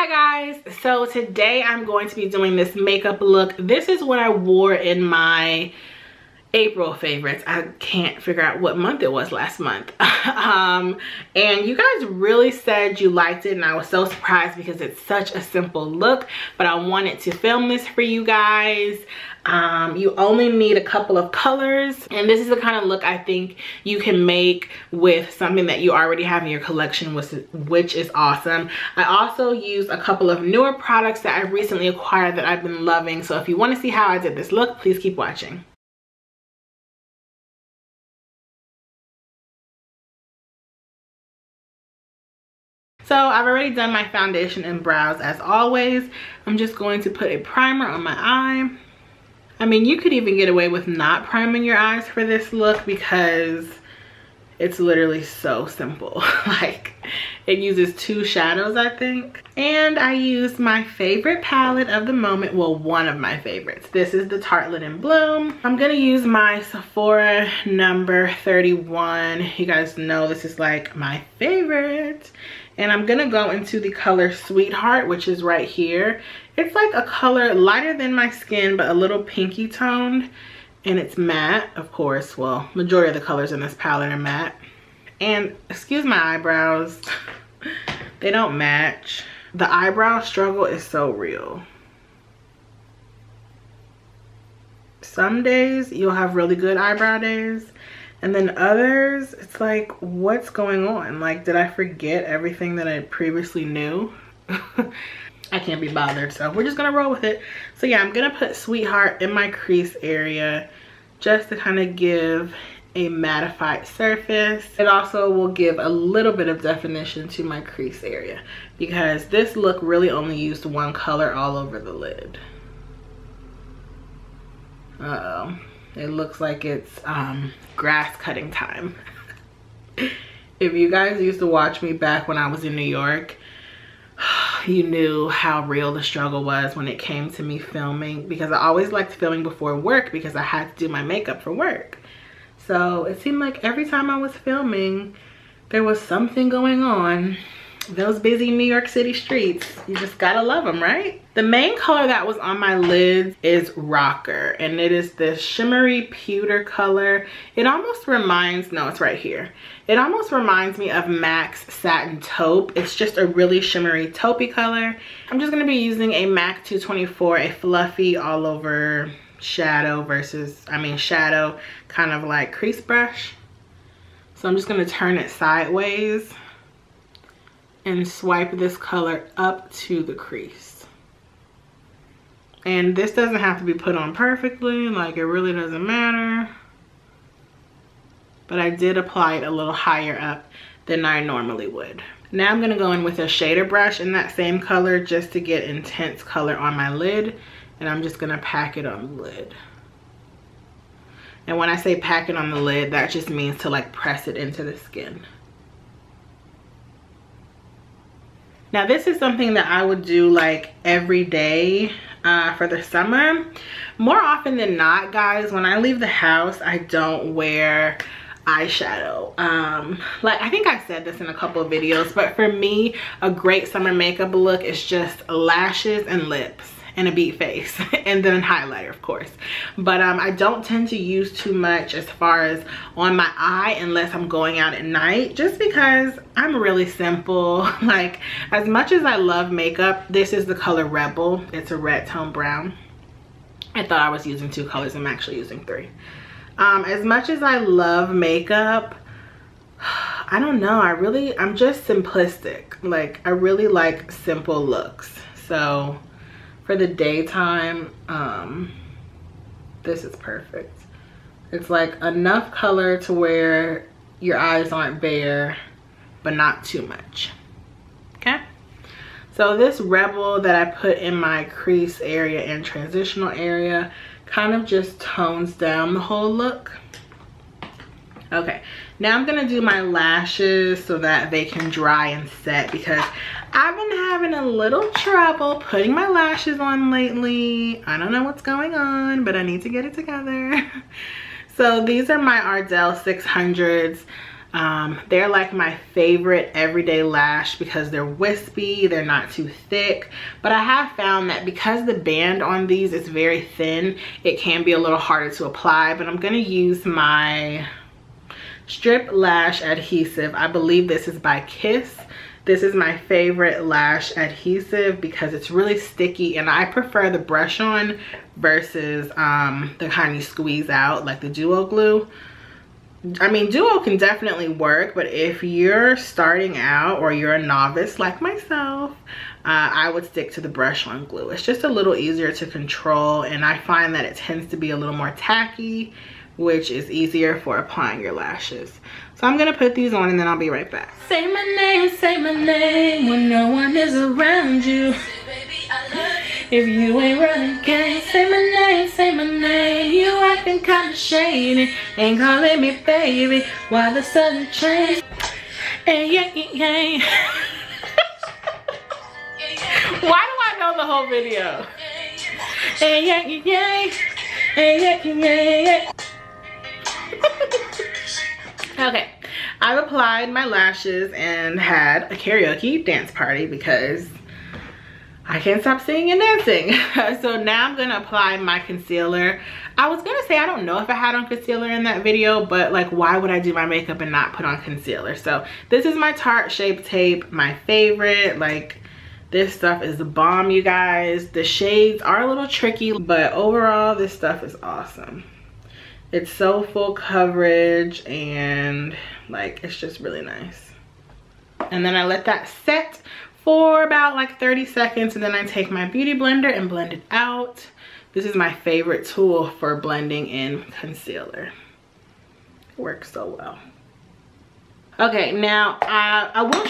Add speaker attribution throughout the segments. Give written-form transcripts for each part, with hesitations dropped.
Speaker 1: Hi guys, so today I'm going to be doing this makeup look. This is what I wore in my April favorites. I can't figure out what month it was last month. And you guys really said you liked it, and I was so surprised because it's such a simple look, but I wanted to film this for you guys. You only need a couple of colors, and this is the kind of look I think you can make with something that you already have in your collection, which is awesome. I also used a couple of newer products that I recently acquired that I've been loving, so if you want to see how I did this look, please keep watching. So I've already done my foundation and brows as always. I'm just going to put a primer on my eye. I mean, you could even get away with not priming your eyes for this look because it's literally so simple. Like, it uses two shadows, I think. And I used my favorite palette of the moment. Well, one of my favorites. This is the Tartelette in Bloom. I'm gonna use my Sephora number 31. You guys know this is like my favorite. And I'm gonna go into the color Sweetheart, which is right here. It's like a color lighter than my skin, but a little pinky toned. And it's matte, of course. Well, majority of the colors in this palette are matte. And excuse my eyebrows, they don't match. The eyebrow struggle is so real. Some days you'll have really good eyebrow days, and then others, it's like, what's going on? Like, did I forget everything that I previously knew? I can't be bothered, so we're just gonna roll with it. So yeah, I'm gonna put Sweetheart in my crease area just to kind of give a mattified surface. It also will give a little bit of definition to my crease area because this look really only used one color all over the lid. Uh-oh. It looks like it's grass cutting time. If you guys used to watch me back when I was in New York, you knew how real the struggle was when it came to me filming, because I always liked filming before work because I had to do my makeup for work. So it seemed like every time I was filming, there was something going on. Those busy New York City streets, you just gotta love them, right? The main color that was on my lids is Rocker, and it is this shimmery pewter color. It almost reminds, no, it's right here. It almost reminds me of MAC's Satin Taupe. It's just a really shimmery taupey color. I'm just gonna be using a MAC 224, a fluffy all over shadow shadow kind of like crease brush. So I'm just gonna turn it sideways and swipe this color up to the crease. And this doesn't have to be put on perfectly, like it really doesn't matter. But I did apply it a little higher up than I normally would. Now I'm gonna go in with a shader brush in that same color just to get intense color on my lid. And I'm just gonna pack it on the lid. And when I say pack it on the lid, that just means to like press it into the skin. Now this is something that I would do like every day for the summer. More often than not, guys, when I leave the house, I don't wear eyeshadow. Like I think I said this in a couple of videos, but for me, a great summer makeup look is just lashes and lips and a beat face and then highlighter, of course. But I don't tend to use too much as far as on my eye unless I'm going out at night, just because I'm really simple. Like, as much as I love makeup, this is the color Rebel. It's a red tone brown. I thought I was using two colors. I'm actually using three. As much as I love makeup, I don't know, I'm just simplistic. Like, I really like simple looks. So for the daytime, this is perfect. It's like enough color to where your eyes aren't bare, but not too much. Okay? So this Rebel that I put in my crease area and transitional area kind of just tones down the whole look. Okay, now I'm gonna do my lashes so that they can dry and set, because I've been having a little trouble putting my lashes on lately. I don't know what's going on, but I need to get it together. So these are my Ardell 600s. They're like my favorite everyday lash because they're wispy, they're not too thick. But I have found that because the band on these is very thin, it can be a little harder to apply. But I'm gonna use my Strip Lash Adhesive. I believe this is by Kiss. This is my favorite lash adhesive because it's really sticky, and I prefer the brush on versus the kind you squeeze out, like the Duo glue. I mean, Duo can definitely work, but if you're starting out or you're a novice like myself, I would stick to the brush on glue. It's just a little easier to control, and I find that it tends to be a little more tacky, which is easier for applying your lashes. So I'm gonna put these on and then I'll be right back. Say my name when no one is around you. If you ain't running game, say my name. You acting kinda shady, ain't calling me baby. Why the sudden change? Hey, yeah. Why do I know the whole video? Hey, yeah. Hey, yeah. Okay, I've applied my lashes and had a karaoke dance party because I can't stop singing and dancing. So now I'm gonna apply my concealer. I was gonna say I don't know if I had on concealer in that video, but like, why would I do my makeup and not put on concealer? So this is my Tarte Shape Tape, my favorite. Like, this stuff is the bomb, you guys. The shades are a little tricky, but overall this stuff is awesome. It's so full coverage and like, it's just really nice. And then I let that set for about like 30 seconds, and then I take my beauty blender and blend it out. This is my favorite tool for blending in concealer. It works so well. Okay, now I will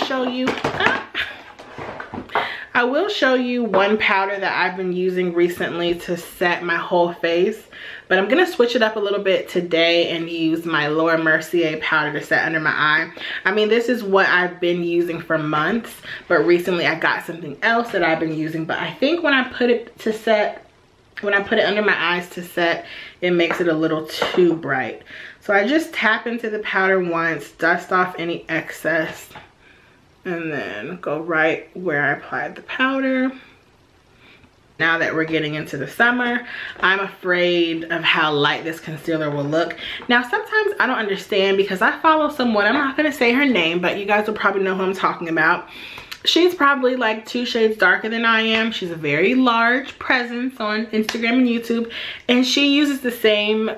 Speaker 1: show you one powder that I've been using recently to set my whole face, but I'm gonna switch it up a little bit today and use my Laura Mercier powder to set under my eye. I mean, this is what I've been using for months, but recently I got something else that I've been using. But I think when I put it to set, when I put it under my eyes to set, it makes it a little too bright. So I just tap into the powder once, dust off any excess, and then go right where I applied the powder. Now that we're getting into the summer, I'm afraid of how light this concealer will look. Now, sometimes I don't understand because I follow someone, I'm not gonna say her name, but you guys will probably know who I'm talking about. She's probably like 2 shades darker than I am. She's a very large presence on Instagram and YouTube, and she uses the same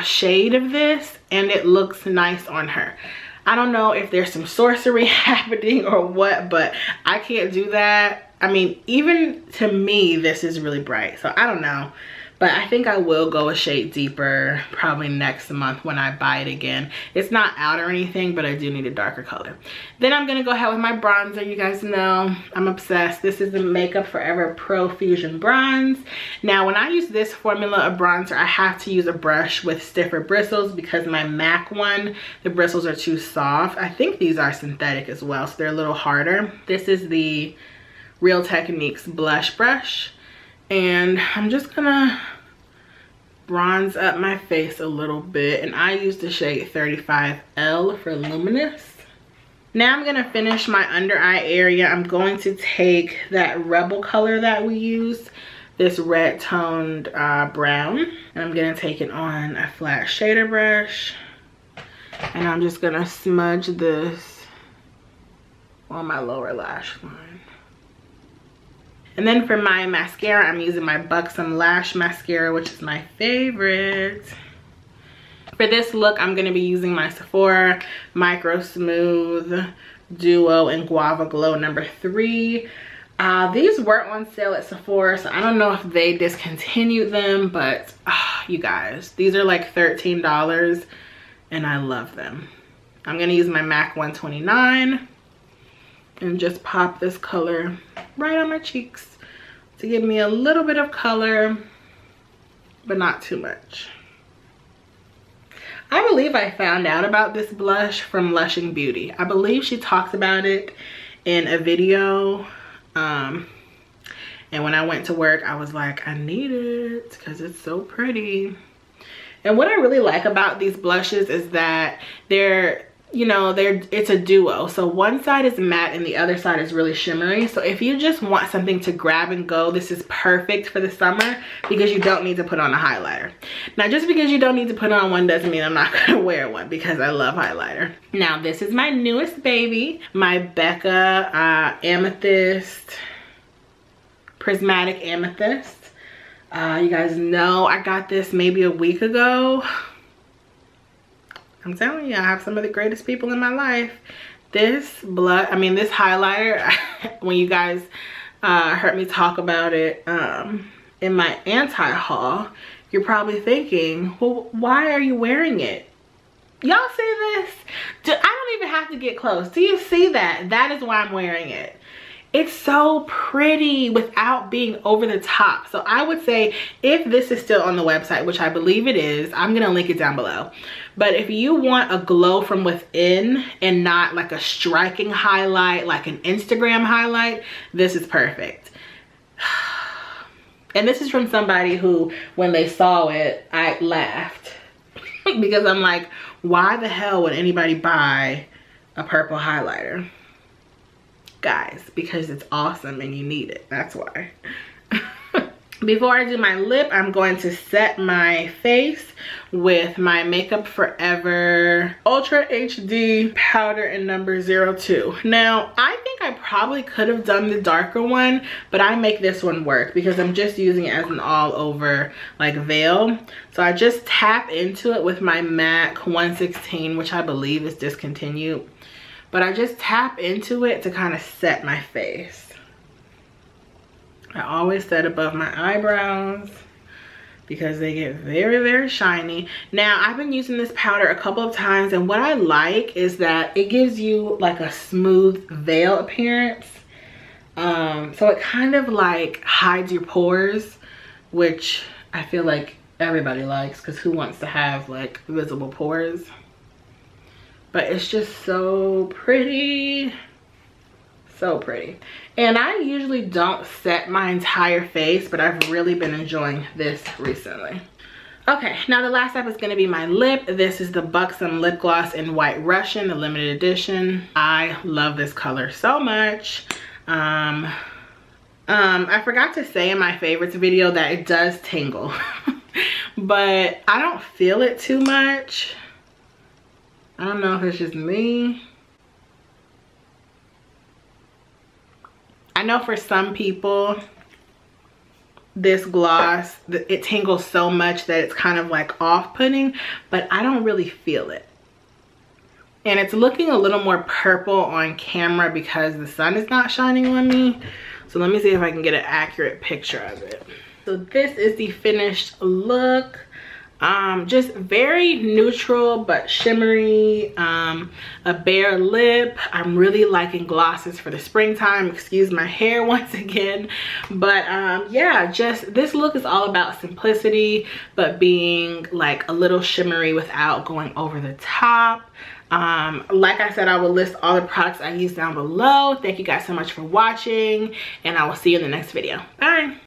Speaker 1: shade of this, and it looks nice on her. I don't know if there's some sorcery happening or what, but I can't do that. I mean, even to me, this is really bright, so I don't know. But I think I will go a shade deeper probably next month when I buy it again. It's not out or anything, but I do need a darker color. Then I'm gonna go ahead with my bronzer. You guys know I'm obsessed. This is the Makeup Forever Pro Fusion Bronze. Now, when I use this formula of bronzer, I have to use a brush with stiffer bristles because my MAC one, the bristles are too soft. I think these are synthetic as well, so they're a little harder. This is the Real Techniques blush brush, and I'm just gonna bronze up my face a little bit, and I use the shade 35L for Luminous. Now I'm gonna finish my under eye area. I'm going to take that Rebel color that we used, this red toned brown, and I'm gonna take it on a flat shader brush, and I'm just gonna smudge this on my lower lash line. And then for my mascara, I'm using my Buxom Lash mascara, which is my favorite. For this look, I'm going to be using my Sephora Microsmooth Duo and Guava Glow number 3. These were on sale at Sephora, so I don't know if they discontinued them, but you guys, these are like $13 and I love them. I'm going to use my MAC 129 and just pop this color right on my cheeks to give me a little bit of color, but not too much. I believe I found out about this blush from Lushing Beauty. I believe she talks about it in a video. And when I went to work, I was like, I need it because it's so pretty. And what I really like about these blushes is that they're you know, it's a duo. So one side is matte and the other side is really shimmery. So if you just want something to grab and go, this is perfect for the summer because you don't need to put on a highlighter. Now, just because you don't need to put on one doesn't mean I'm not gonna wear one because I love highlighter. Now, this is my newest baby, my Becca Amethyst, Prismatic Amethyst. You guys know I got this maybe a week ago. I'm telling you, I have some of the greatest people in my life. This highlighter, when you guys heard me talk about it in my anti-haul, you're probably thinking, well, why are you wearing it? Y'all see this? I don't even have to get close. Do you see that? That is why I'm wearing it. It's so pretty without being over the top. So I would say if this is still on the website, which I believe it is, I'm gonna link it down below. But if you want a glow from within and not like a striking highlight, like an Instagram highlight, this is perfect. And this is from somebody who, when they saw it, I laughed. Because I'm like, why the hell would anybody buy a purple highlighter? Guys, because it's awesome and you need it. That's why. Before I do my lip, I'm going to set my face with my Makeup Forever Ultra HD powder in number 02. Now, I think I probably could have done the darker one, but I make this one work because I'm just using it as an all over like veil. So I just tap into it with my MAC 116, which I believe is discontinued. But I just tap into it to kind of set my face. I always set above my eyebrows because they get very, very shiny. Now, I've been using this powder a couple of times, and what I like is that it gives you like a smooth veil appearance. So it kind of like hides your pores, which I feel like everybody likes because who wants to have like visible pores? But it's just so pretty. So pretty. And I usually don't set my entire face, but I've really been enjoying this recently. Okay, now the last step is going to be my lip. This is the Buxom Lip Gloss in White Russian, the limited edition. I love this color so much. I forgot to say in my favorites video that it does tingle. But I don't feel it too much. I don't know if it's just me. I know for some people, this gloss, it tingles so much that it's kind of like off-putting, but I don't really feel it. And it's looking a little more purple on camera because the sun is not shining on me. So let me see if I can get an accurate picture of it. So this is the finished look. Just very neutral but shimmery, a bare lip. I'm really liking glosses for the springtime. Excuse my hair once again, but yeah, just this look is all about simplicity but being like a little shimmery without going over the top. Like I said, I will list all the products I use down below. Thank you guys so much for watching, and I will see you in the next video. Bye.